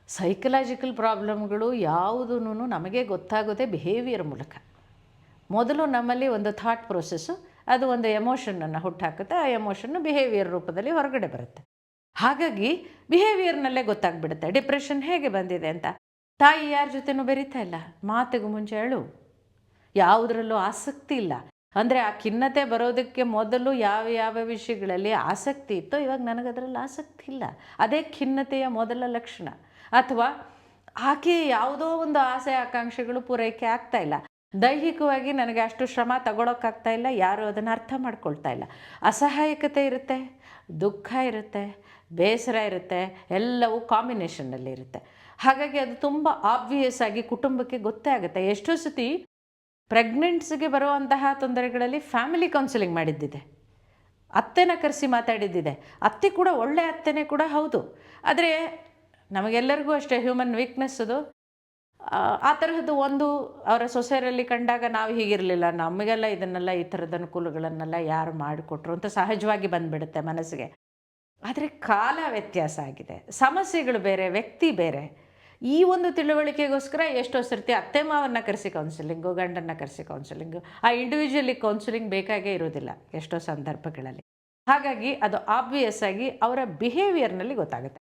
Psychological ಪ್ರಾಬ್ಲಮ್ಗಳು ಯಾವುದೂ ನಮಗೆ ಗೊತ್ತಾಗೋದೇ behaviour ಮೂಲಕ. ಮೊದಲು ನಮ್ಮಲ್ಲಿ ಒಂದು ಥಾಟ್ ಪ್ರೊಸೆಸ್ಸು, ಅದು ಒಂದು ಎಮೋಷನನ್ನು ಹುಟ್ಟಾಕುತ್ತೆ. ಆ ಎಮೋಷನ್ನು ಬಿಹೇವಿಯರ್ ರೂಪದಲ್ಲಿ ಹೊರಗಡೆ ಬರುತ್ತೆ. ಹಾಗಾಗಿ ಬಿಹೇವಿಯರ್ನಲ್ಲೇ ಗೊತ್ತಾಗ್ಬಿಡುತ್ತೆ ಡಿಪ್ರೆಷನ್ ಹೇಗೆ ಬಂದಿದೆ ಅಂತ. ತಾಯಿ ಯಾರ ಜೊತೆನೂ ಬೆರೀತಾ ಇಲ್ಲ, ಮಾತಿಗೆ ಮುಂಚೆ ಅಳು, ಯಾವುದರಲ್ಲೂ ಆಸಕ್ತಿ ಇಲ್ಲ. ಅಂದರೆ ಆ ಖಿನ್ನತೆ ಬರೋದಕ್ಕೆ ಮೊದಲು ಯಾವ ಯಾವ ವಿಷಯಗಳಲ್ಲಿ ಆಸಕ್ತಿ ಇತ್ತೋ ಇವಾಗ ನನಗದರಲ್ಲಿ ಆಸಕ್ತಿ ಇಲ್ಲ. ಅದೇ ಖಿನ್ನತೆಯ ಮೊದಲ ಲಕ್ಷಣ. ಅಥವಾ ಆಕೆ ಯಾವುದೋ ಒಂದು ಆಸೆ ಆಕಾಂಕ್ಷೆಗಳು ಪೂರೈಕೆ ಆಗ್ತಾ ಇಲ್ಲ, ದೈಹಿಕವಾಗಿ ನನಗೆ ಅಷ್ಟು ಶ್ರಮ ತಗೊಳ್ಳೋಕ್ಕಾಗ್ತಾ ಇಲ್ಲ, ಯಾರೂ ಅದನ್ನು ಅರ್ಥ ಮಾಡ್ಕೊಳ್ತಾ ಇಲ್ಲ. ಅಸಹಾಯಕತೆ ಇರುತ್ತೆ, ದುಃಖ ಇರುತ್ತೆ, ಬೇಸರ ಇರುತ್ತೆ, ಎಲ್ಲವೂ ಕಾಂಬಿನೇಷನ್ನಲ್ಲಿ ಇರುತ್ತೆ. ಹಾಗಾಗಿ ಅದು ತುಂಬ ಆಬ್ವಿಯಸ್ ಆಗಿ ಕುಟುಂಬಕ್ಕೆ ಗೊತ್ತೇ ಆಗುತ್ತೆ. ಎಷ್ಟೋ ಸತಿ ಪ್ರೆಗ್ನೆಂಟ್ಸ್ಗೆ ಬರುವಂತಹ ತೊಂದರೆಗಳಲ್ಲಿ ಫ್ಯಾಮಿಲಿ ಕೌನ್ಸಿಲಿಂಗ್ ಮಾಡಿದ್ದಿದೆ, ಅತ್ತೆನ ಕರೆಸಿ ಮಾತಾಡಿದ್ದಿದೆ. ಅತ್ತೆ ಕೂಡ ಒಳ್ಳೆ ಅತ್ತೆನೇ ಕೂಡ ಹೌದು. ಆದರೆ ನಮಗೆಲ್ಲರಿಗೂ ಅಷ್ಟೇ ಹ್ಯೂಮನ್ ವೀಕ್ನೆಸ್ ಅದು. ಆ ತರಹದ್ದು ಒಂದು ಅವರ ಸೊಸೆಯರಲ್ಲಿ ಕಂಡಾಗ ನಾವು ಹೀಗಿರಲಿಲ್ಲ, ನಮಗೆಲ್ಲ ಇದನ್ನೆಲ್ಲ ಈ ಥರದ ಅನುಕೂಲಗಳನ್ನೆಲ್ಲ ಯಾರು ಮಾಡಿಕೊಟ್ರು ಅಂತ ಸಹಜವಾಗಿ ಬಂದುಬಿಡುತ್ತೆ ಮನಸ್ಸಿಗೆ. ಆದರೆ ಕಾಲ ವ್ಯತ್ಯಾಸ ಆಗಿದೆ, ಸಮಸ್ಯೆಗಳು ಬೇರೆ, ವ್ಯಕ್ತಿ ಬೇರೆ. ಈ ಒಂದು ತಿಳುವಳಿಕೆಗೋಸ್ಕರ ಎಷ್ಟೋ ಸರ್ತಿ ಅತ್ತೆ ಮಾವನ್ನ ಕರೆಸಿ ಕೌನ್ಸಿಲಿಂಗು, ಗಂಡನ್ನು ಕರೆಸಿ ಕೌನ್ಸಿಲಿಂಗು, ಆ ಇಂಡಿವಿಜುವಲಿ ಕೌನ್ಸಿಲಿಂಗ್ ಬೇಕಾಗೇ ಇರೋದಿಲ್ಲ ಎಷ್ಟೋ ಸಂದರ್ಭಗಳಲ್ಲಿ. ಹಾಗಾಗಿ ಅದು ಆಬ್ವಿಯಸ್ ಆಗಿ ಅವರ ಬಿಹೇವಿಯರ್ನಲ್ಲಿ ಗೊತ್ತಾಗುತ್ತೆ.